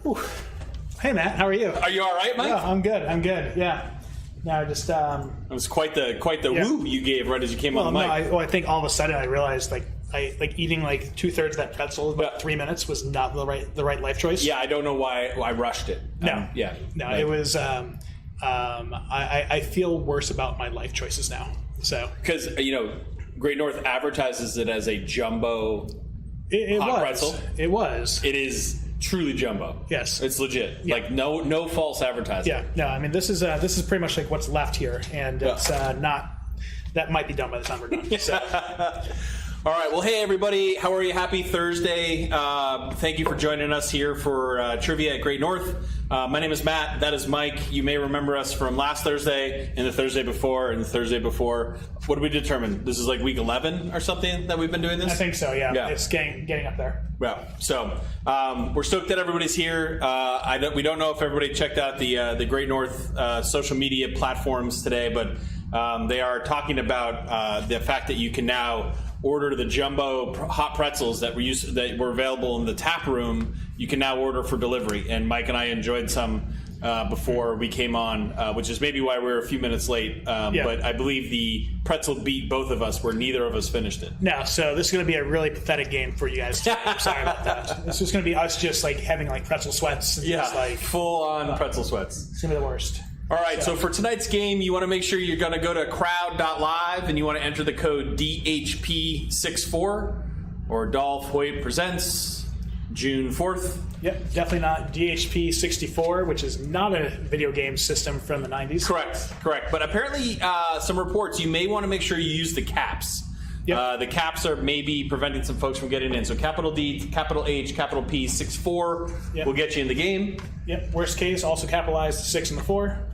Whew. Hey, Matt, how are you? Are you all right, Mike? Yeah, I'm good. Yeah. No, just it was quite the woo you gave right as you came on the mic. I think all of a sudden I realized eating like 2/3 of that pretzel in about 3 minutes was not the right life choice. Yeah, I don't know why I rushed it. It was. I feel worse about my life choices now. So because Great North advertises it as a jumbo hot pretzel. It was. It is truly jumbo. Yes, it's legit. Yeah. Like no false advertising. Yeah, no. I mean, this is pretty much like what's left here, and it's not. That might be done by the time we're done. So. All right. Well, hey, everybody. How are you? Happy Thursday. Thank you for joining us here for Trivia at Great North. My name is Matt. That is Mike. You may remember us from last Thursday and the Thursday before and the Thursday before. What did we determine? This is like week 11 or something that we've been doing this? I think so, yeah. It's getting up there. Yeah. So we're stoked that everybody's here. We don't know if everybody checked out the Great North social media platforms today, but they are talking about the fact that you can now order the jumbo hot pretzels that were available in the tap room. You can now order for delivery, and Mike and I enjoyed some before we came on, which is maybe why we're a few minutes late. But I believe the pretzel beat both of us, where neither of us finished it. No, so this is going to be a really pathetic game for you guys. I'm sorry about that. This is going to be us just like having like pretzel sweats. Yeah, just, like full on pretzel sweats. It's going to be the worst. All right, so for tonight's game, you want to make sure you're going to go to crowd.live and you want to enter the code DHP64 or Dolph Hoyt Presents June 4th. Yep, definitely not DHP64, which is not a video game system from the 90s. Correct. But apparently, some reports, you may want to make sure you use the caps. Yep. The caps are maybe preventing some folks from getting in. So capital D, capital H, capital P, 64 will get you in the game. Yep, worst case, also capitalize the 6 and the 4.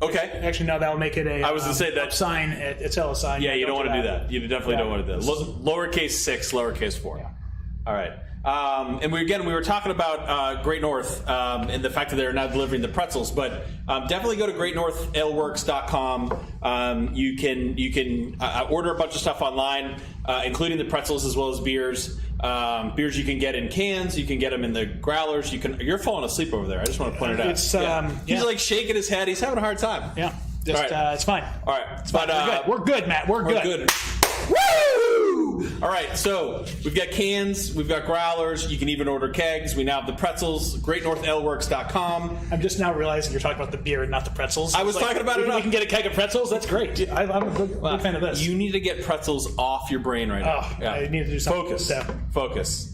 Okay. Actually, no, that'll make it a I was going to say that sign. It's a sign. Yeah, you don't want to do that. You definitely don't want to do that. Lowercase 6, lowercase 4. Yeah. All right. And we were talking about Great North and the fact that they're now delivering the pretzels, but definitely go to greatnorth.aleworks.com. You can order a bunch of stuff online, including the pretzels as well as beers. Beers you can get in cans, you can get them in the growlers. You're falling asleep over there. I just want to point it out. He's like shaking his head. He's having a hard time. Yeah, it's fine. All right, it's fine. We're good, Matt. We're good. Woo! All right, so we've got cans, we've got growlers, you can even order kegs. We now have the pretzels, greatnorthaleworks.com. I'm just now realizing you're talking about the beer and not the pretzels. I was talking about it. We can get a keg of pretzels? That's great. I'm a big fan of this. You need to get pretzels off your brain right now. I need to do something. Focus.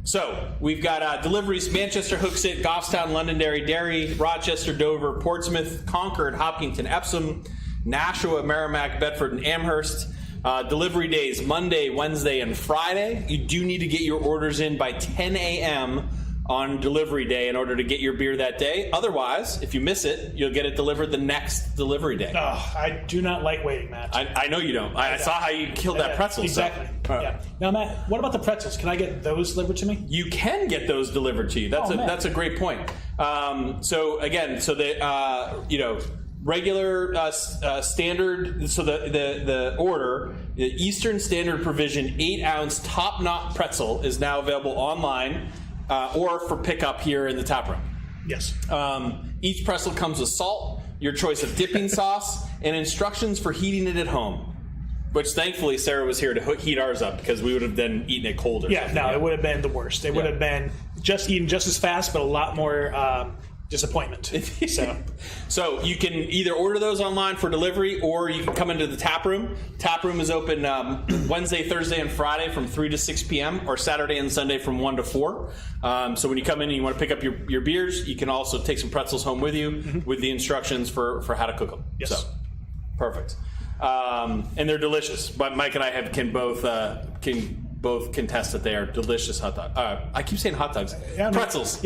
So we've got deliveries: Manchester, Hooksett, Goffstown, Londonderry, Derry, Rochester, Dover, Portsmouth, Concord, Hopkinton, Epsom, Nashua, Merrimack, Bedford, and Amherst. Delivery days: Monday, Wednesday, and Friday. You do need to get your orders in by 10 a.m. on delivery day in order to get your beer that day. Otherwise, if you miss it, you'll get it delivered the next delivery day. Oh, I do not like waiting, Matt. I know you don't. I saw how you killed that pretzel. Exactly. So. Yeah. Now, Matt, what about the pretzels? Can I get those delivered to me? You can get those delivered to you. That's a great point. So the regular standard. So the order, the Eastern Standard Provision 8-ounce top knot pretzel is now available online or for pickup here in the tap room. Yes. Each pretzel comes with salt, your choice of dipping sauce, and instructions for heating it at home. Which thankfully Sarah was here to heat ours up because we would have then eaten it cold. It would have been the worst. It would have been eaten just as fast, but a lot more disappointment. So you can either order those online for delivery, or you can come into the tap room. Tap room is open Wednesday, Thursday, and Friday from 3 to 6 p.m. or Saturday and Sunday from 1 to 4. So when you come in and you want to pick up your beers, you can also take some pretzels home with you with the instructions for how to cook them. Yes. So, perfect. And they're delicious. But Mike and I can both contest that they are delicious hot dogs. I keep saying hot dogs. Pretzels.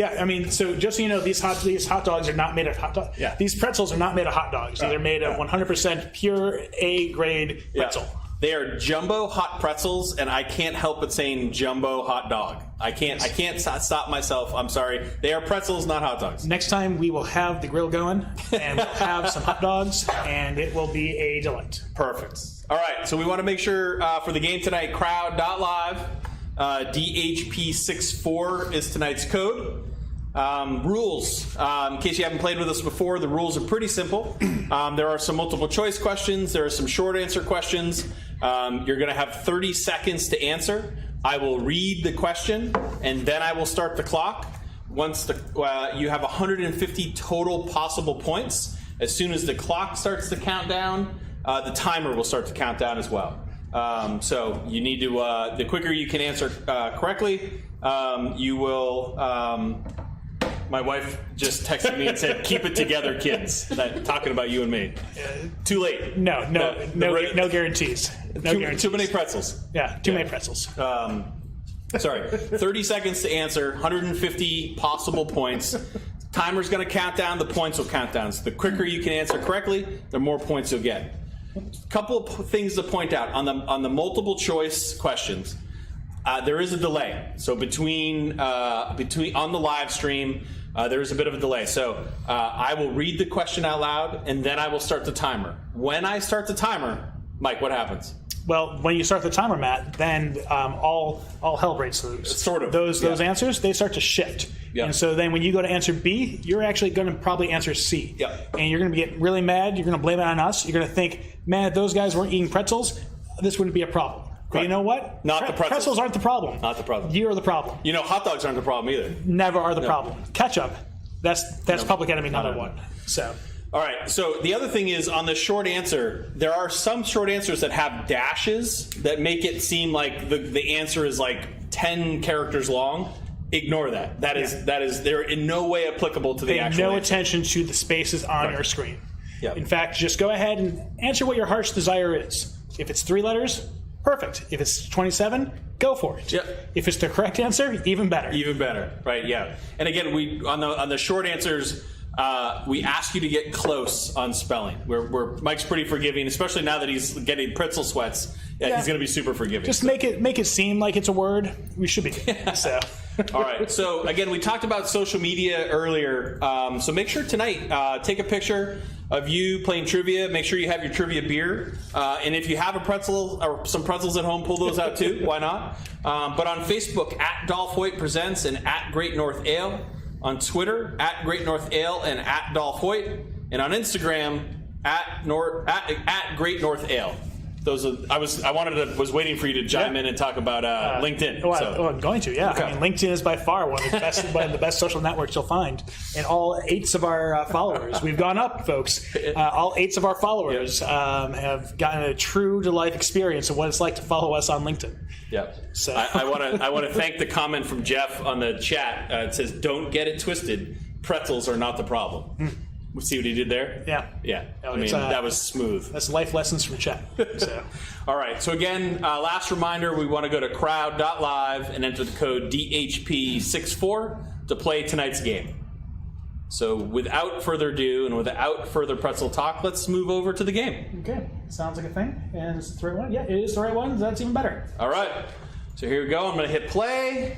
So just so you know, these hot dogs are not made of hot dogs. Yeah. These pretzels are not made of hot dogs. They're made of 100% pure A-grade pretzel. Yeah. They are jumbo hot pretzels, and I can't help but saying jumbo hot dog. I can't stop myself. I'm sorry. They are pretzels, not hot dogs. Next time we will have the grill going, and we'll have some hot dogs, and it will be a delight. Perfect. All right, so we want to make sure for the game tonight, crowd.live. DHP64 is tonight's code. Rules. In case you haven't played with us before, the rules are pretty simple. There are some multiple choice questions. There are some short answer questions. You're going to have 30 seconds to answer. I will read the question, and then I will start the clock. Once you have 150 total possible points. As soon as the clock starts to count down, the timer will start to count down as well. So you need to, the quicker you can answer correctly, you will... My wife just texted me and said, "Keep it together, kids." Talking about you and me. Too late. No guarantees. Guarantees. Too many pretzels. Yeah, too many pretzels. Sorry. 30 seconds to answer, 150 possible points. Timer's going to count down. The points will count down. So the quicker you can answer correctly, the more points you'll get. A couple of things to point out on the multiple choice questions. There is a delay. So between on the live stream, there is a bit of a delay. So I will read the question out loud, and then I will start the timer. When I start the timer, Mike, what happens? Well, when you start the timer, Matt, then all hell breaks loose. Sort of. Those answers, they start to shift. Yep. And so then when you go to answer B, you're actually going to probably answer C. Yep. And you're going to get really mad. You're going to blame it on us. You're going to think, man, if those guys weren't eating pretzels, this wouldn't be a problem. But you know what? Not the pretzels. Pretzels aren't the problem. Not the problem. You're the problem. You know, hot dogs aren't the problem either. Never are the problem. Ketchup, that's public enemy number one. So. All right, so the other thing is on the short answer, there are some short answers that have dashes that make it seem like the answer is like 10 characters long. Ignore that. That is they're in no way applicable to the actual Pay no answer. attention to the spaces on your screen. Yep. In fact, just go ahead and answer what your heart's desire is. If it's 3 letters, perfect. If it's 27, go for it. Yep. If it's the correct answer, even better. Even better, right? Yeah. And again, we on the short answers, we ask you to get close on spelling. Mike's pretty forgiving, especially now that he's getting pretzel sweats. Yeah, he's going to be super forgiving. Just make it seem like it's a word. We should be good. So. All right. So again, we talked about social media earlier. So make sure tonight, take a picture of you playing trivia. Make sure you have your trivia beer. And if you have a pretzel or some pretzels at home, pull those out too. Why not? But on Facebook, at Dolph Hoyt Presents and at Great North Ale. On Twitter, at Great North Ale and at Dolph Hoyt. And on Instagram, at Great North Ale. Those are, I was waiting for you to chime in and talk about LinkedIn. I'm going to, yeah. Okay. I mean, LinkedIn is by far one of the best social networks you'll find. And all 8 of our followers, we've gone up, folks. All 8 of our followers have gotten a true to life experience of what it's like to follow us on LinkedIn. Yeah. So I want to thank the comment from Jeff on the chat. It says, "Don't get it twisted. Pretzels are not the problem." See what he did there? Yeah. Yeah. Oh, I mean, that was smooth. That's life lessons from chat. So. All right. So again, last reminder, we want to go to crowd.live and enter the code DHP64 to play tonight's game. So without further ado and without further pretzel talk, let's move over to the game. Okay. Sounds like a thing. And it's the right one? Yeah, it is the right one. That's even better. All right. So here we go. I'm going to hit play.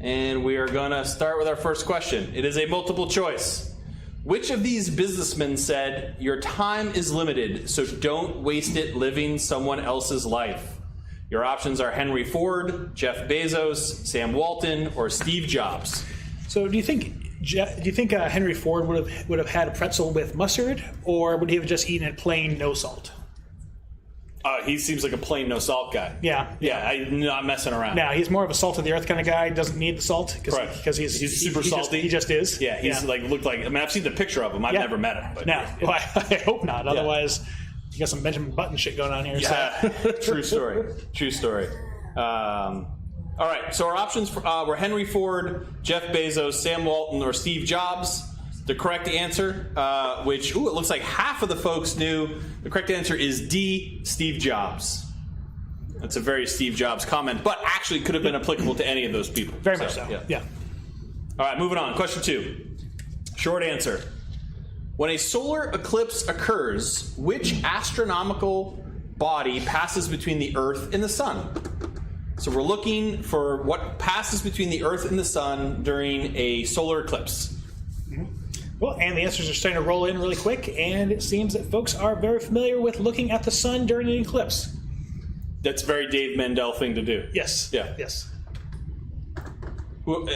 And we are going to start with our first question. It is a multiple choice. Which of these businessmen said, "Your time is limited, so don't waste it living someone else's life"? Your options are Henry Ford, Jeff Bezos, Sam Walton, or Steve Jobs. So do you think Henry Ford would have had a pretzel with mustard, or would he have just eaten it plain, no salt? He seems like a plain no salt guy. Yeah. Yeah, I'm not messing around. No, he's more of a salt of the earth kind of guy. He doesn't need the salt because he's super salty. He just is. Yeah, he's looked like. I mean, I've seen the picture of him. I've never met him. But no, well, I hope not. Otherwise, you got some Benjamin Button shit going on here. Yeah, so. True story. True story. All right, so our options were Henry Ford, Jeff Bezos, Sam Walton, or Steve Jobs. The correct answer, which it looks like half of the folks knew, the correct answer is D, Steve Jobs. That's a very Steve Jobs comment, but actually could have been applicable to any of those people. Very much so. Yeah. All right, moving on. Question 2. Short answer. When a solar eclipse occurs, which astronomical body passes between the Earth and the Sun? So we're looking for what passes between the Earth and the Sun during a solar eclipse. Well, and the answers are starting to roll in really quick, and it seems that folks are very familiar with looking at the sun during an eclipse. That's a very Dave Mendel thing to do. Yes. Yeah. Yes. Well,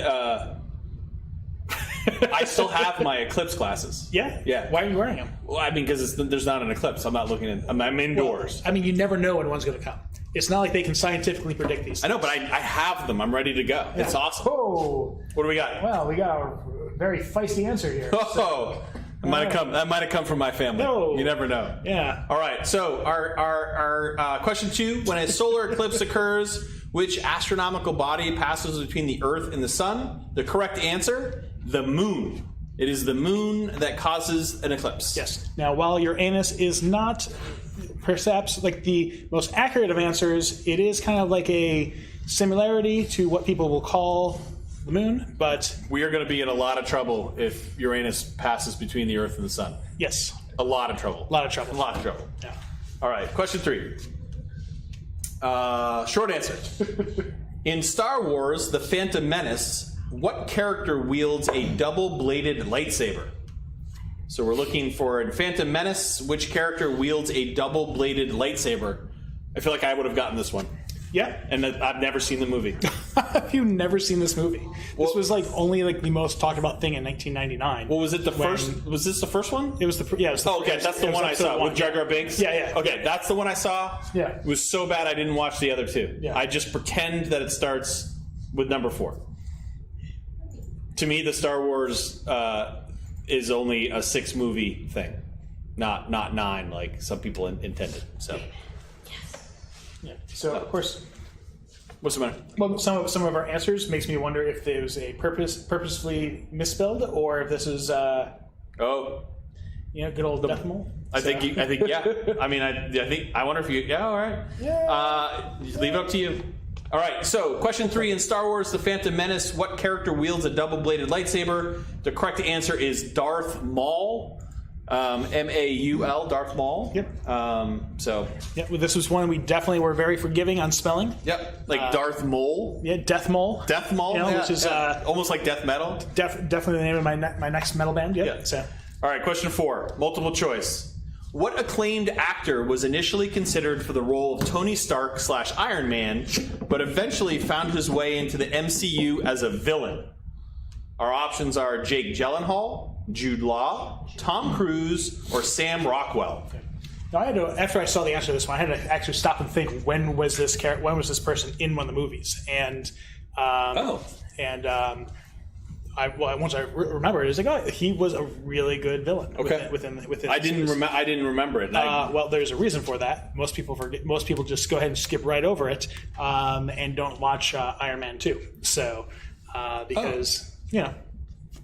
I still have my eclipse glasses. Yeah? Yeah. Why are you wearing them? Well, I mean, because there's not an eclipse. I'm not looking at. I'm indoors. Well, I mean, you never know when one's going to come. It's not like they can scientifically predict these I things. know, but I have them. I'm ready to go. Yeah. It's awesome. Oh. What do we got? Well, we got a very feisty answer here. Oh, that might have come from my family. No. You never know. Yeah. All right. So our question 2: when a solar eclipse occurs, which astronomical body passes between the Earth and the Sun? The correct answer: the Moon. It is the Moon that causes an eclipse. Yes. Now, while Uranus is not perhaps like the most accurate of answers, it is kind of like a similarity to what people will call the Moon, but We are going to be in a lot of trouble if Uranus passes between the Earth and the Sun. yes, A lot of trouble. a lot of trouble. A lot of trouble. Yeah. All right, question 3. Short answer. In Star Wars, The Phantom Menace, what character wields a double-bladed lightsaber? So we're looking for in Phantom Menace, which character wields a double-bladed lightsaber? I feel like I would have gotten this one. Yeah. And I've never seen the movie. Have you never seen this movie? This was like only like the most talked about thing in 1999. Well, was it the first? Was this the first one? It was the yeah. It was the Oh, okay, first- that's the it was one I episode saw one, with Jar Jar Binks. Yeah, yeah. Okay, that's the one I saw. Yeah. It was so bad I didn't watch the other two. Yeah. I just pretend that it starts with number 4. To me, the Star Wars is only a 6-movie thing, not 9 like some people intended. So, Yeah. So of course, what's the matter? well, some of our answers makes me wonder if it was a purposefully misspelled or if this is Oh, good old Death Mole. I think yeah. I mean, I wonder if you. Yeah, all right. Yeah. Leave it up to you. All right. So, question 3 in Star Wars: The Phantom Menace. What character wields a double-bladed lightsaber? The correct answer is Darth Maul. M-A-U-L, Darth Maul. Yep. So. Yeah, well, this was one we definitely were very forgiving on spelling. Yep. Like Darth Mole. Yeah, Death Mole. Death Maul. Yeah, which is almost like death metal. definitely the name of my next metal band. Yep. Yeah. So. All right, question 4, multiple choice. What acclaimed actor was initially considered for the role of Tony Stark / Iron Man, but eventually found his way into the MCU as a villain? Our options are Jake Gyllenhaal, Jude Law, Tom Cruise, or Sam Rockwell. Now I had to, after I saw the answer to this one, I had to actually stop and think when was this person in one of the movies, and once I remembered, it's like, oh, he was a really good villain. Okay. Within I didn't remember it. Well, there's a reason for that. Most people forget. Most people just go ahead and skip right over it and don't watch Iron Man 2. So because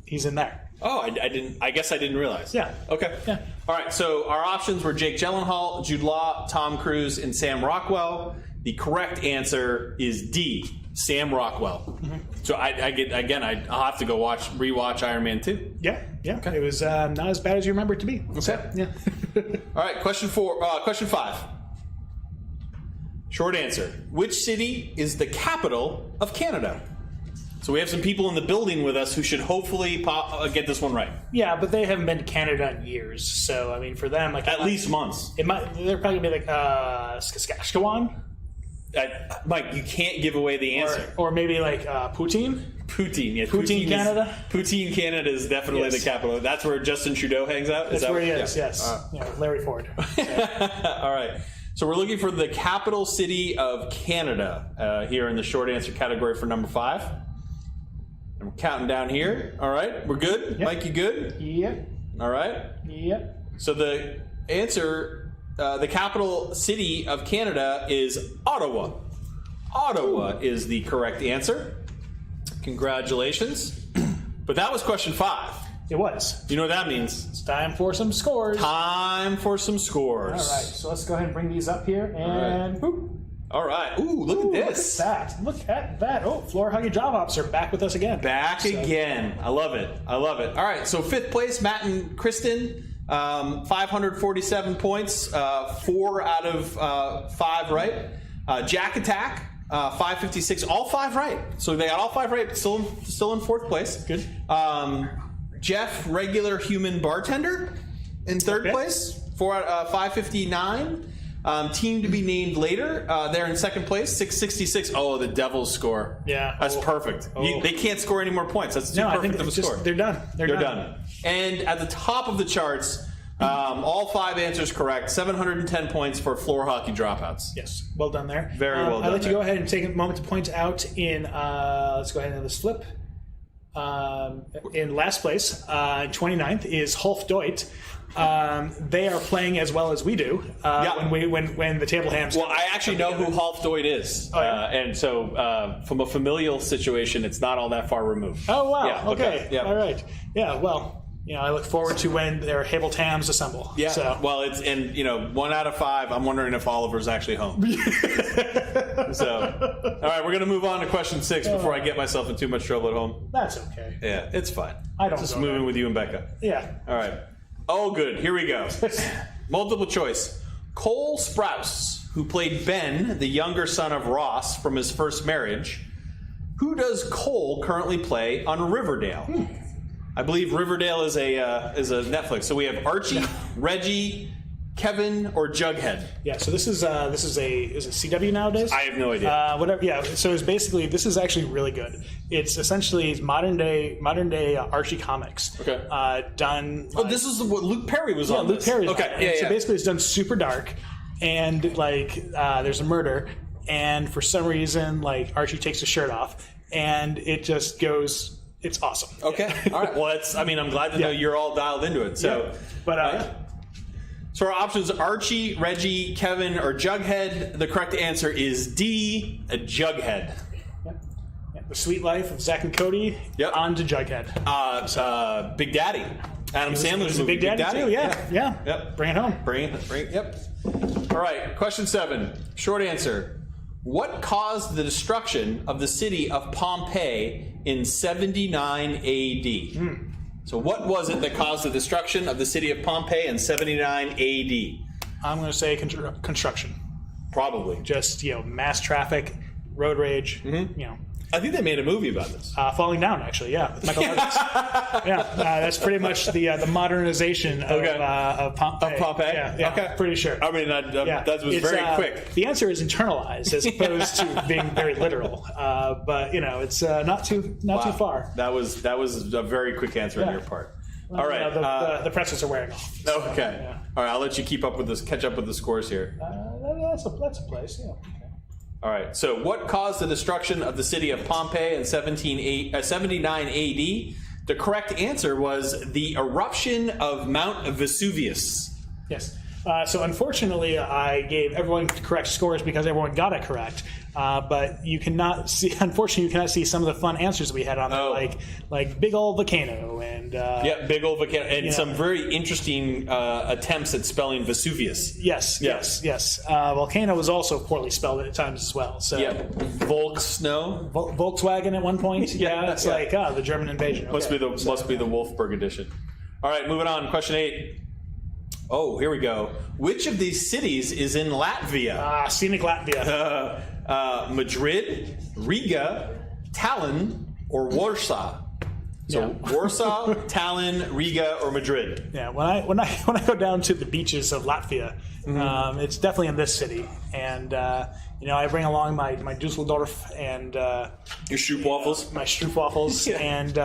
he's in there. Oh, I didn't. I guess I didn't realize. Yeah. Okay. Yeah. All right. So our options were Jake Gyllenhaal, Jude Law, Tom Cruise, and Sam Rockwell. The correct answer is D, Sam Rockwell. Mm-hmm. So I'll have to go rewatch Iron Man 2. Yeah. Yeah. Okay. It was not as bad as you remember it to be. Okay. So, yeah. All right. Question 5. Short answer. Which city is the capital of Canada? So we have some people in the building with us who should hopefully get this one right. Yeah, but they haven't been to Canada in years. So I mean, for them, like at least months. They're probably gonna be like Saskatchewan. Mike, you can't give away the answer. Or maybe like Poutine. Poutine, yeah. Poutine, Canada. Poutine, Canada is definitely the capital. That's where Justin Trudeau hangs out. That's where he is. Yes. Larry Ford. So. All right. So we're looking for the capital city of Canada here in the short answer category for number 5. And we're counting down here. All right. We're good. Yep. Mike, you good? Yep. All right. Yep. So the answer, the capital city of Canada is Ottawa. Ottawa is the correct answer. Congratulations. But that was question 5. It was. You know what that means? It's time for some scores. Time for some scores. All right. So let's go ahead and bring these up here. And All right. Ooh, look at this. Look at that. Oh, Floor Huggy Job Hops are back with us again. Again. I love it. All right. So 5th place, Matt and Kristen, 547 points, 4 out of 5 right. Jack Attack, 556, all 5 right. So they got all 5 right, still in 4th place. Good. Jeff, Regular Human Bartender, in 3rd place, 559. Team to be named later. They're in second place, 666. Oh, the Devils score. Yeah. That's perfect. They can't score any more points. That's too perfect of a score. They're done. They're done. And at the top of the charts, all 5 answers correct. 710 points for floor hockey dropouts. Yes. Well done there. Very well done. I'd like to go ahead and take a moment to point out let's go ahead and have this flip. In last place, 29th, is Dolph Hoyt. They are playing as well as we do when the table hams. Well, I actually know who Dolph Hoyt is, and so from a familial situation, it's not all that far removed. Oh wow! Yeah, okay. Yep. All right. Yeah. Well, I look forward to when their Hable Tams assemble. Yeah. So. Well, it's 1 out of 5. I'm wondering if Oliver's actually home. So, all right, we're gonna move on to question 6 before I get myself in too much trouble at home. That's okay. Yeah, it's fine. I don't. Just moving with you and Becca. Yeah. All right. Oh, good. Here we go. Multiple choice. Cole Sprouse, who played Ben, the younger son of Ross from his first marriage. Who does Cole currently play on Riverdale? I believe Riverdale is a Netflix. So we have Archie, Reggie, Kevin, or Jughead. Yeah. So this is it CW nowadays? I have no idea. Whatever. Yeah. So it's basically, this is actually really good. It's essentially modern day Archie comics. Okay. Done. This is what Luke Perry was on. Luke Perry. Okay. So basically, it's done super dark, and there's a murder, and for some reason, Archie takes his shirt off, and it just goes. It's awesome. Okay. All right. Well, I'm glad to know you're all dialed into it. So, So our options: Archie, Reggie, Kevin, or Jughead. The correct answer is D, a Jughead. The Sweet Life of Zack and Cody. Yep. On to Jughead. Big Daddy. Adam Sandler's movie. Big Daddy too. Yeah. Yep. Bring it home. Yep. All right. Question 7. Short answer. What caused the destruction of the city of Pompeii in 79 AD? So what was it that caused the destruction of the city of Pompeii in 79 AD? I'm going to say construction. Probably. Just, mass traffic, road rage, I think they made a movie about this. Falling Down, actually, with Michael Douglas. That's pretty much the modernization of Pompeii. Of Pompeii? Yeah, okay. Pretty sure. I mean, that was very quick. The answer is internalized as opposed to being very literal. But, it's not too far. That was a very quick answer on your part. Well, all right. The presses are wearing off. So, okay. All right, I'll let you catch up with the scores here. That's a place, yeah. Okay. All right. So, what caused the destruction of the city of Pompeii in 79 AD? The correct answer was the eruption of Mount Vesuvius. Yes. So, unfortunately, I gave everyone correct scores because everyone got it correct. But you cannot see. Unfortunately, you cannot see some of the fun answers we had on there, like big old volcano and big old volcano, and some very interesting attempts at spelling Vesuvius. Yes. Volcano was also poorly spelled at times as well. So Volksno, Volkswagen at one point. It's like the German invasion. Must be the Wolfsburg edition. All right, moving on. Question 8. Oh, here we go. Which of these cities is in Latvia? Scenic Latvia. Madrid, Riga, Tallinn, or Warsaw. So Warsaw, Tallinn, Riga, or Madrid. Yeah, when I go down to the beaches of Latvia, it's definitely in this city, and I bring along my Dusseldorf and your Stroopwafels, my Stroopwafels, and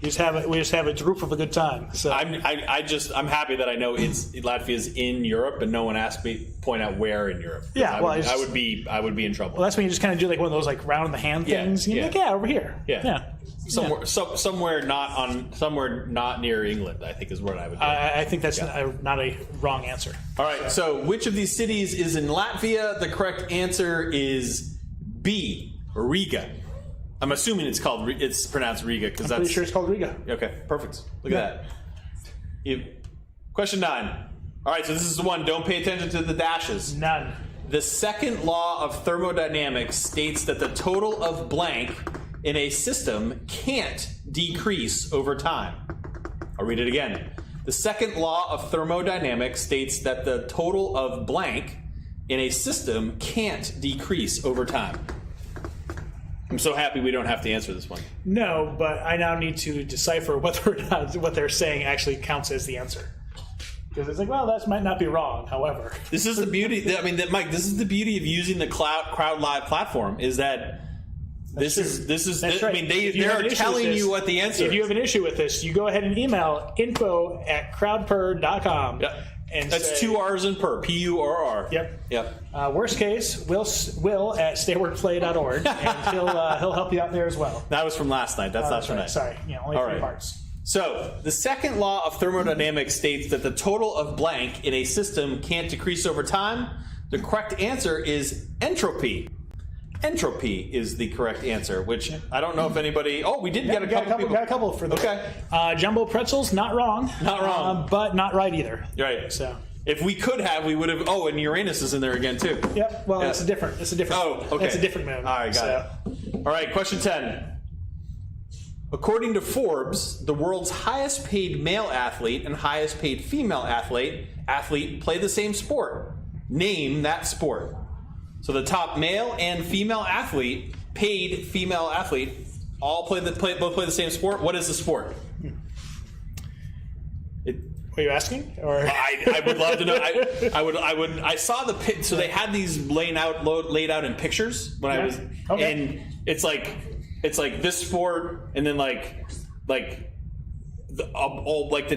we just have a droop of a good time. So I'm happy that I know Latvia's in Europe, and no one asked me to point out where in Europe. Yeah, I would be in trouble. Well, that's when you just kind of do like one of those like round in the hand things. You're like, over here. Yeah. Somewhere not near England, I think is what I would do. I think that's not a wrong answer. All right, so which of these cities is in Latvia? The correct answer is B, Riga. I'm assuming it's pronounced Riga because that's pretty sure it's called Riga. Okay, perfect. Look at that. Question 9. All right, so this is the one. Don't pay attention to the dashes. None. The second law of thermodynamics states that the total of blank in a system can't decrease over time. I'll read it again. The second law of thermodynamics states that the total of blank in a system can't decrease over time. I'm so happy we don't have to answer this one. No, but I now need to decipher whether or not what they're saying actually counts as the answer. Because it's like, well, that might not be wrong. However, this is the beauty. I mean, Mike, this is the beauty of using the Crowd Live platform is that this is. That's I right. mean, they're telling you what the answer is. If you have an issue with this, you go ahead and email info@crowdpurr.com. Yep. And that's say, 2 R's in per. PURR. Yep. Worst case, Will at stayworkplay.org, and he'll help you out there as well. That was from last night. That's not right. tonight. Sorry, only 3 parts. So, the second law of thermodynamics states that the total of blank in a system can't decrease over time. The correct answer is entropy. Entropy is the correct answer, which I don't know if anybody... Oh, we did get a couple people. Got a couple for the... Okay. Jumbo pretzels, not wrong. Not wrong. But not right either. Right. So... If we could have, we would have... Oh, and Uranus is in there again, too. Yep. Well, it's a different... Oh, okay. It's a different moon. All right, got it. All right, question 10. According to Forbes, the world's highest paid male athlete and highest paid female athlete play the same sport. Name that sport. So the top male and female athlete, paid female athlete, both play the same sport. What is the sport? Are you asking? Or I would love to know. I saw the pit. So they had these laid out in pictures when I was, and it's like this sport, and then the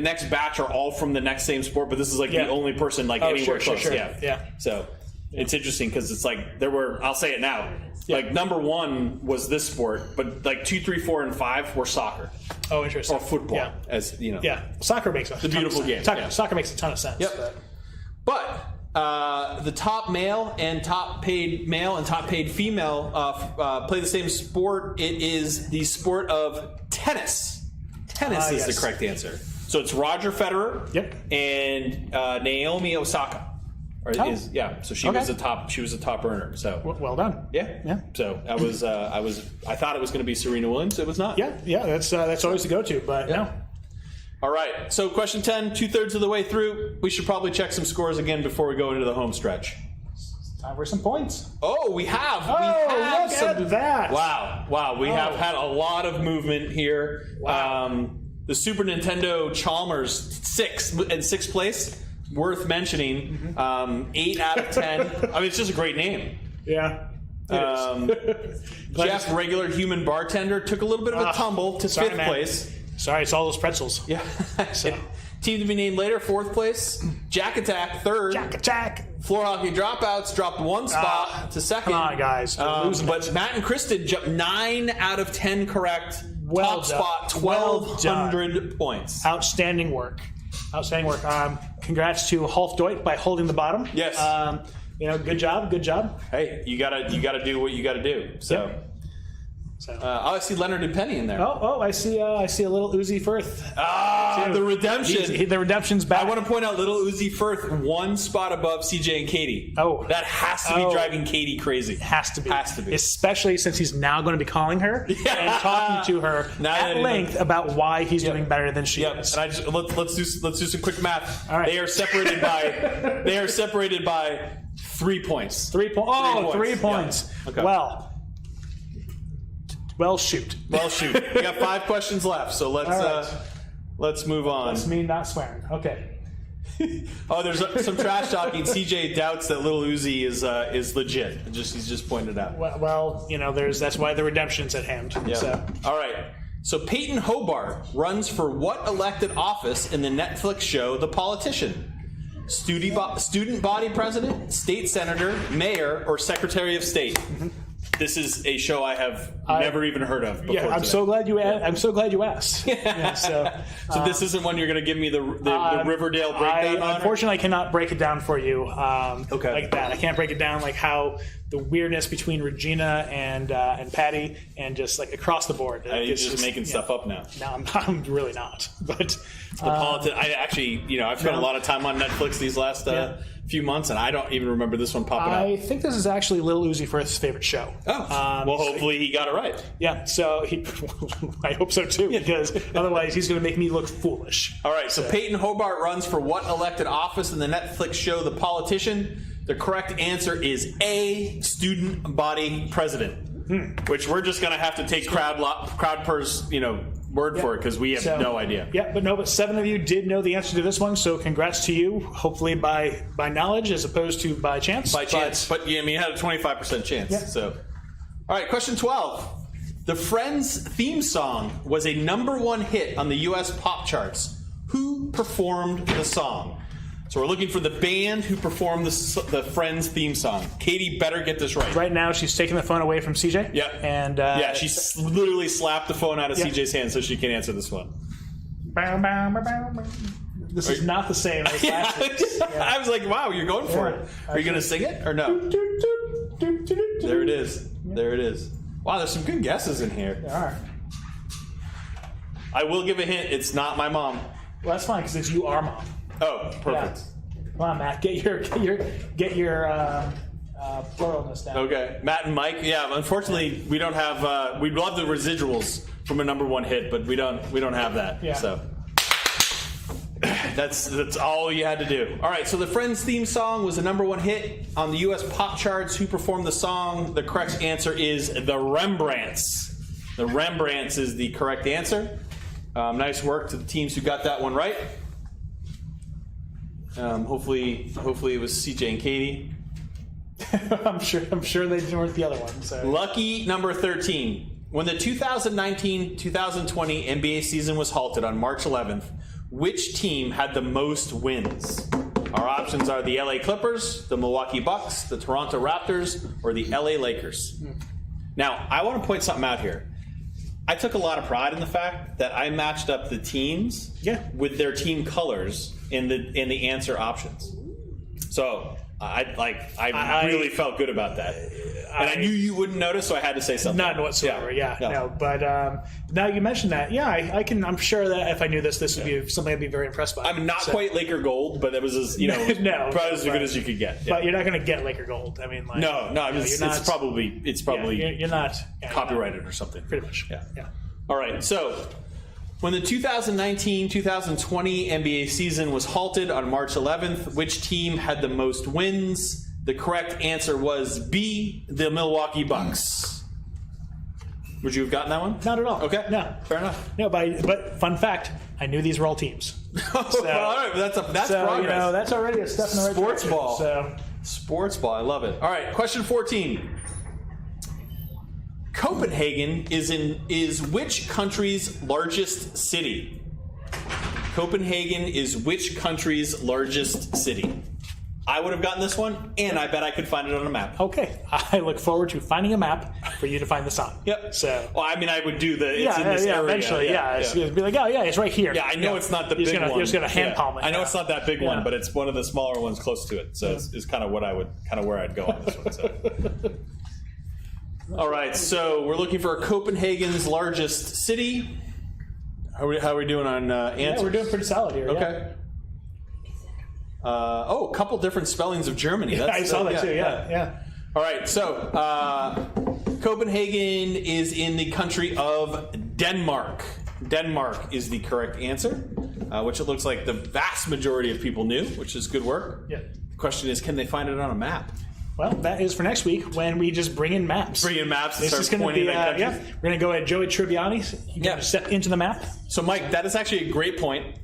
next batch are all from the next same sport, but this is the only person anywhere close. Sure. Yeah. So it's interesting because it's there were. I'll say it now. Number 1 was this sport, but 2, 3, 4, and 5 were soccer. Oh, interesting. Or football, Yeah. as you know. Yeah, soccer makes a beautiful game. Soccer makes a ton of sense. Yep. But the top male and top paid female play the same sport. It is the sport of tennis. Tennis is the correct answer. So it's Roger Federer. Yep. And Naomi Osaka. So she was a top earner. So well done. Yeah. So I thought it was going to be Serena Williams. It was not. Yeah. That's always the go-to, but no. All right. So question 10, 2/3 of the way through. We should probably check some scores again before we go into the home stretch. Time for some points. Oh, we have. Look at that. Wow. We have had a lot of movement here. Wow. The Super Nintendo Chalmers in sixth place. Worth mentioning. 8 out of 10. I mean, it's just a great name. Yeah. Jeff, regular human bartender, took a little bit of a tumble to 5th place. Sorry, it's all those pretzels. Yeah. Team to be named later, 4th place. Jack Attack, 3rd. Jack Attack. Floor Hockey Dropouts dropped 1 spot to 2nd. Come on, guys. But Matt and Chris did 9 out of 10 correct. Top spot, 1,200 points. Outstanding work. Congrats to Dolph Hoyt by holding the bottom. Yes. Good job. Hey, you gotta do what you gotta do. So. Yep. I see Leonard and Penny in there. I see a little Uzi Firth. The redemption. The redemption's back. I want to point out little Uzi Firth 1 spot above CJ and Katie. Oh. That has to be driving Katie crazy. Has to be. Especially since he's now going to be calling her and talking to her at length about why he's doing better than she is. And let's do some quick math. All right. They are separated by 3 points. 3 points. Oh, 3 points. Yeah. Okay. Well, shoot. We got 5 questions left, so let's move on. That's me not swearing. Okay. There's some trash talking. CJ doubts that Little Uzi is legit. He's just pointed out. Well, that's why the redemption's at hand. Yeah. So. All right. So Peyton Hobart runs for what elected office in the Netflix show The Politician? Student body president, state senator, mayor, or secretary of state? Mm-hmm. This is a show I have never even heard of before. Yeah, I'm so glad you asked. So this isn't one you're going to give me the Riverdale breakdown on? Unfortunately, I cannot break it down for you like that. I can't break it down like how the weirdness between Regina and Patty and just across the board. You're just making stuff up now. No, I'm really not. But I actually, I've spent a lot of time on Netflix these last few months, and I don't even remember this one popping up. I think this is actually Lil Uzi Firth's favorite show. Hopefully he got it right. Yeah, so I hope so too, because otherwise he's going to make me look foolish. All right, so Peyton Hobart runs for what elected office in the Netflix show The Politician? The correct answer is A, student body president. Which we're just going to have to take Crowd Purr's, word for it because we have no idea. Yeah, but 7 of you did know the answer to this one, so congrats to you. Hopefully by knowledge as opposed to by chance. By chance, but yeah, I mean, you had a 25% chance. Yeah. So, all right, question 12. The Friends theme song was a #1 hit on the U.S. pop charts. Who performed the song? So we're looking for the band who performed the Friends theme song. Katie better get this right. Right now, she's taking the phone away from CJ. Yep. And she literally slapped the phone out of CJ's hand so she can answer this one. This is not the same as last week's. I was like, wow, you're going for it. Are you going to sing it or no? There it is. There it is. Wow, there's some good guesses in here. There are. I will give a hint. It's not my mom. Well, that's fine because it's you, our mom. Oh, perfect. Yeah. Come on, Matt. Get your pluralness down. Okay, Matt and Mike. Yeah, unfortunately, we don't have. We'd love the residuals from a #1 hit, but we don't have that. Yeah. So that's all you had to do. All right. So the Friends theme song was a #1 hit on the U.S. pop charts. Who performed the song? The correct answer is the Rembrandts. The Rembrandts is the correct answer. Nice work to the teams who got that one right. Hopefully it was CJ and Katie. I'm sure they weren't the other one. So. Lucky number 13. When the 2019-2020 NBA season was halted on March 11th, which team had the most wins? Our options are the LA Clippers, the Milwaukee Bucks, the Toronto Raptors, or the LA Lakers. Now, I want to point something out here. I took a lot of pride in the fact that I matched up the teams with their team colors in the answer options. So I really felt good about that, and I knew you wouldn't notice, so I had to say something. None whatsoever. No. But now you mentioned that. Yeah, I can. I'm sure that if I knew this would be something I'd be very impressed by. I mean, not quite Laker gold, but it was as no, probably as good as you could get. Yeah. But you're not going to get Laker gold. I mean, like, no. It's probably you're not copyrighted or something. Pretty much. Yeah. All right. So when the 2019-2020 NBA season was halted on March 11th, which team had the most wins? The correct answer was B, the Milwaukee Bucks. Would you have gotten that one? Not at all. Okay. No. Fair enough. No, but fun fact, I knew these were all teams. All right, that's progress. That's already a step in the right Sports direction. ball. So. Sports ball. I love it. All right, question 14. Copenhagen is which country's largest city? Copenhagen is which country's largest city? I would have gotten this one, and I bet I could find it on a map. Okay. I look forward to finding a map for you to find this on. Yep. So. Well, I mean, I would do it's in this area. Eventually, It's going to be like, oh, yeah, it's right here. Yeah, I know it's not the big one. You're just going to hand palm it. I know it's not that big one, but it's one of the smaller ones close to it. So it's kind of where I'd go on this one. So. All right, so we're looking for Copenhagen's largest city. How are we doing on answers? Yeah, we're doing pretty solid here. Okay. A couple different spellings of Germany. I saw that too. Yeah. All right, so Copenhagen is in the country of Denmark. Denmark is the correct answer, which it looks like the vast majority of people knew, which is good work. Yeah. The question is, can they find it on a map? Well, that is for next week when we just bring in maps. Bring in maps and this start pointing at countries. We're going to go at Joey Tribbiani. You can step into the map. So, Mike, that is actually a great point.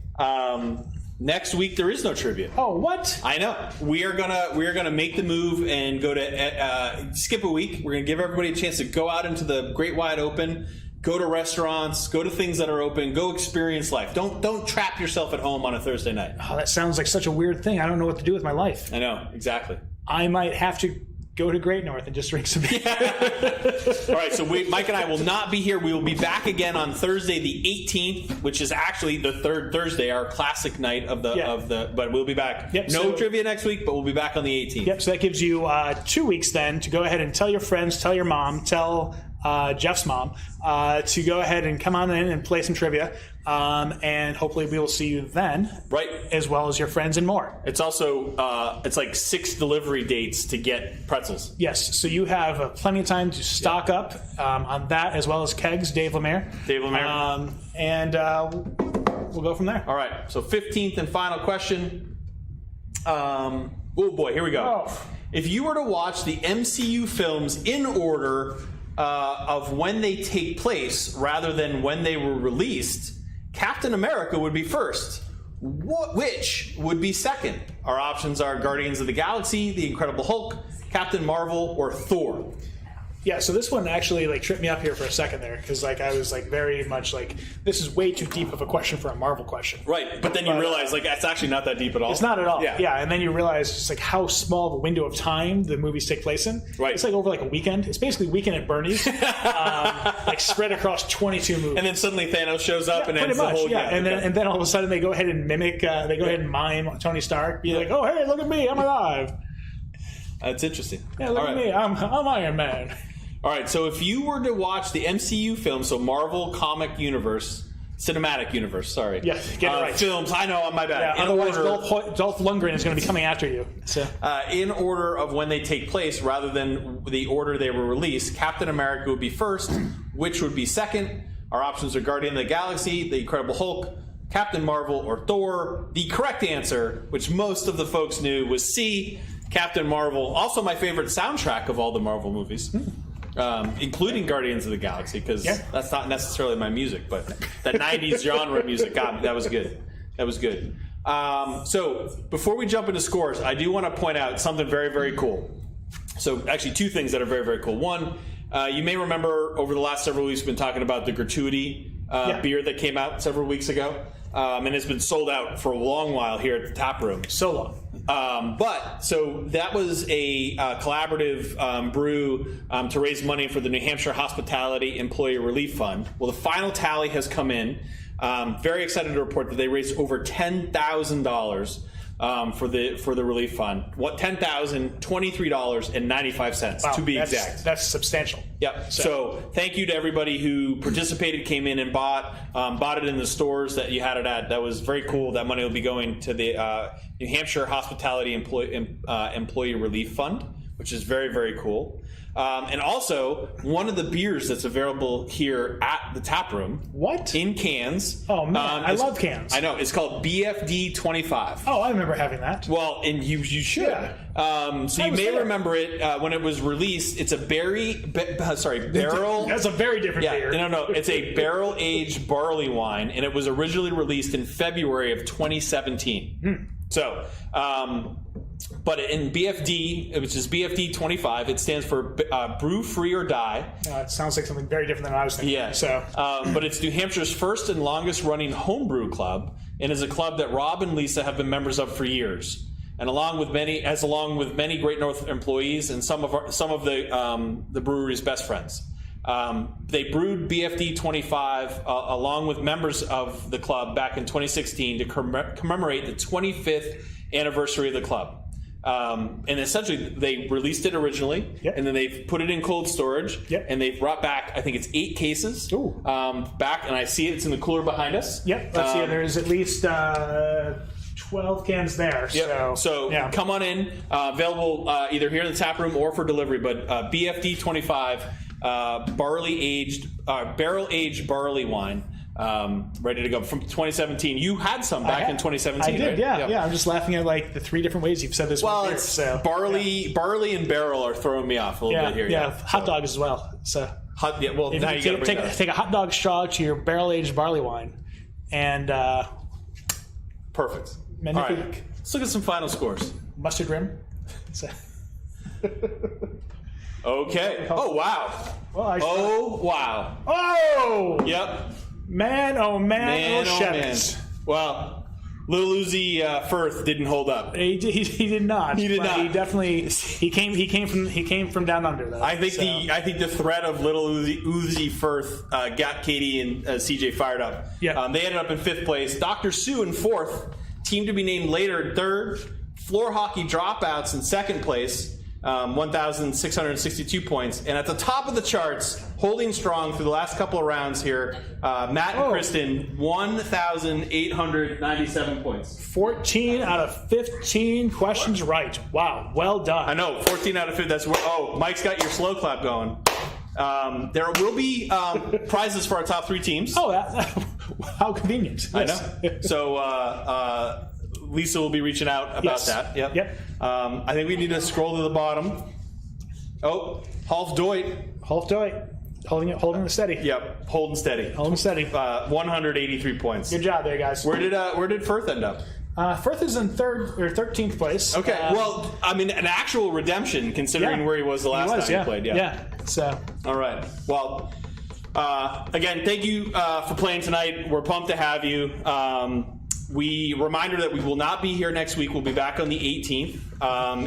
Next week there is no trivia. Oh, what? I know. We are gonna make the move and go to skip a week. We're gonna give everybody a chance to go out into the great wide open, go to restaurants, go to things that are open, go experience life. Don't trap yourself at home on a Thursday night. Oh, that sounds like such a weird thing. I don't know what to do with my life. I know, exactly. I might have to go to Great North and just drink some beer. All right, so Mike and I will not be here. We will be back again on Thursday the 18th, which is actually the third Thursday, our classic night of the. But we'll be back. Yep, no trivia next week, but we'll be back on the 18th. Yep. So that gives you 2 weeks then to go ahead and tell your friends, tell your mom, tell Jeff's mom to go ahead and come on in and play some trivia. And hopefully we will see you then, right? As well as your friends and more. It's also it's like 6 delivery dates to get pretzels. Yes, so you have plenty of time to stock up on that, as well as kegs. Dave Lemare. And we'll go from there. All right. So 15th and final question. Oh boy, here we go. Oh. If you were to watch the MCU films in order, of when they take place rather than when they were released, Captain America would be first. Which would be second? Our options are Guardians of the Galaxy, The Incredible Hulk, Captain Marvel, or Thor. Yeah, so this one actually tripped me up here for a second there because I was very much this is way too deep of a question for a Marvel question. Right, but then you realize it's actually not that deep at all. It's not at all. Yeah, and then you realize just how small of a window of time the movies take place in. Right, it's over a weekend. It's basically Weekend at Bernie's, spread across 22 movies. And then suddenly Thanos shows up and ends the whole. Yeah, and then all of a sudden they go ahead and mimic. They go ahead and mime Tony Stark. Be like, oh hey, look at me, I'm alive. That's interesting. Yeah, look at me, I'm Iron Man. All right, so if you were to watch the MCU film, so Marvel Comic Universe, Cinematic Universe, sorry. Yeah, get it right. Films, I know, my bad. Yeah, otherwise, Dolph Lundgren is going to be coming after you. So. In order of when they take place, rather than the order they were released, Captain America would be first, which would be second. Our options are Guardian of the Galaxy, The Incredible Hulk, Captain Marvel, or Thor. The correct answer, which most of the folks knew, was C, Captain Marvel. Also my favorite soundtrack of all the Marvel movies. Including Guardians of the Galaxy, because that's not necessarily my music, but that 90s genre music got me. That was good. That was good. So before we jump into scores, I do want to point out something very, very cool. So actually two things that are very, very cool. One, you may remember over the last several weeks we've been talking about the gratuity beer that came out several weeks ago. And it's been sold out for a long while here at the tap room. So long. So that was a collaborative brew to raise money for the New Hampshire Hospitality Employee Relief Fund. Well, the final tally has come in. Very excited to report that they raised over $10,000 for the relief fund. $10,023.95 to be exact. That's substantial. Yep. So thank you to everybody who participated, came in and bought it in the stores that you had it at. That was very cool. That money will be going to the New Hampshire Hospitality Employee Relief Fund, which is very, very cool. And also, one of the beers that's available here at the tap room. What? In cans. Oh, man. I love cans. I know. It's called BFD 25. Oh, I remember having that. Well, and you should. Yeah. So you may remember it when it was released. It's a barrel. That's a very different beer. No. It's a barrel-aged barley wine, and it was originally released in February of 2017. So, but in BFD, which is BFD 25, it stands for Brew Free or Die. It sounds like something very different than I was thinking. Yeah. So, but it's New Hampshire's first and longest running homebrew club, and is a club that Rob and Lisa have been members of for years. And along with many Great North employees and some of the brewery's best friends. They brewed BFD 25 along with members of the club back in 2016 to commemorate the 25th anniversary of the club. And essentially, they released it originally, and then they've put it in cold storage, and they've brought back, I think it's 8 cases back, and I see it's in the cooler behind us. Yep, let's see, there's at least 12 cans there. Yep. So come on in, available either here in the tap room or for delivery, but BFD 25, barrel-aged barley wine. Ready to go from 2017. You had some back in 2017. I did, right? yeah. I'm just laughing at the 3 different ways you've said this. Well, beer, barley and barrel are throwing me off a little bit here. Yeah, hot dogs as well. So now you got to take a hot dog straw to your barrel-aged barley wine, and perfect. All right, let's look at some final scores. Mustard rim. So. Okay. Oh wow. Well, wow. Oh. Yep. Man, oh man. Well, Little Uzi Firth didn't hold up. He did not. He did not. He definitely he came from down under though. I think the threat of Little Uzi Firth got Katie and CJ fired up. Yeah. They ended up in 5th place. Dr. Sue in 4th. Team to be named later in 3rd. Floor Hockey Dropouts in 2nd place. 1,662 points. And at the top of the charts, holding strong through the last couple of rounds here, Matt and Kristen, 1,897 points. 14 out of 15 questions right. Wow, well done. I know, 14 out of 15. That's Mike's got your slow clap going. There will be prizes for our top 3 teams. Oh, how convenient. I know. So Lisa will be reaching out about that. Yep. I think we need to scroll to the bottom. Oh, Half Hoyt. Half Hoyt. Holding it steady. Yep, holding steady. Holding steady. 183 points. Good job there, guys. Where did Firth end up? Firth is in 13th place. Okay, well, I mean, an actual redemption considering where he was the last time he played. Yeah. So. All right. Well, again, thank you for playing tonight. We're pumped to have you. Reminder that we will not be here next week. We'll be back on the 18th,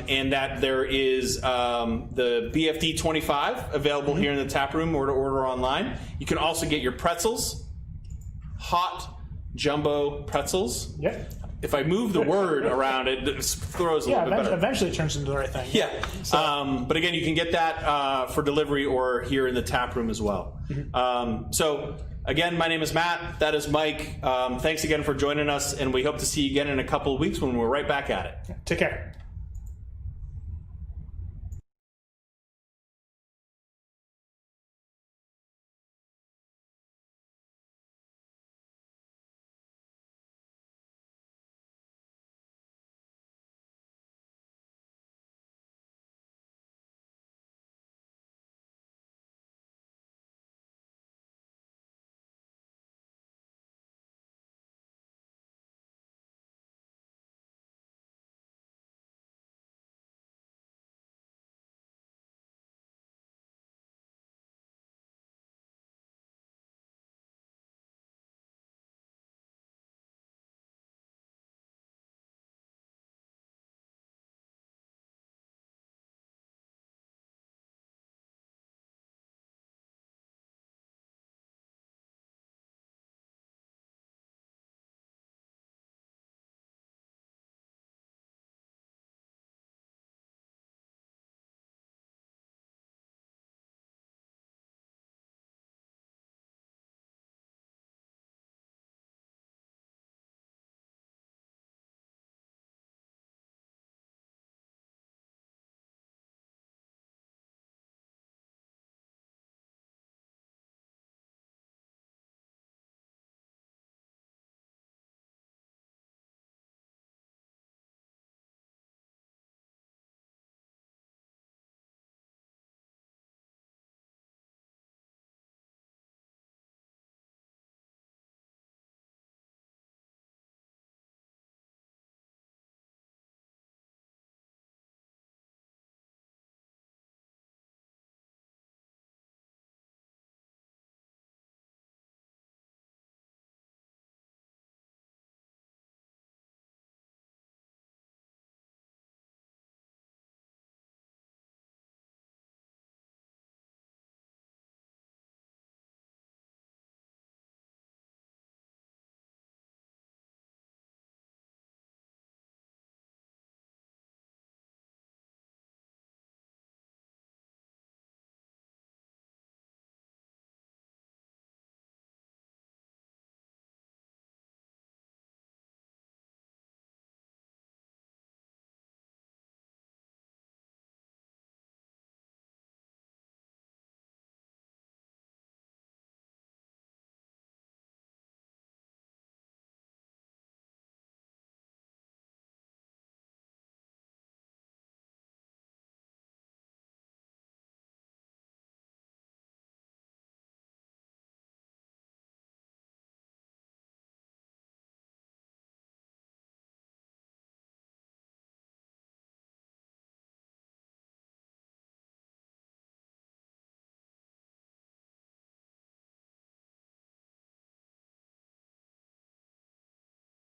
and that there is the BFD 25 available here in the tap room or to order online. You can also get your pretzels, hot jumbo pretzels. Yep. If I move the word around, it throws a little bit better. Eventually it turns into the right thing. Yeah. So. But again, you can get that for delivery or here in the tap room as well. So again, my name is Matt. That is Mike. Thanks again for joining us, and we hope to see you again in a couple of weeks when we're right back at it. Take care.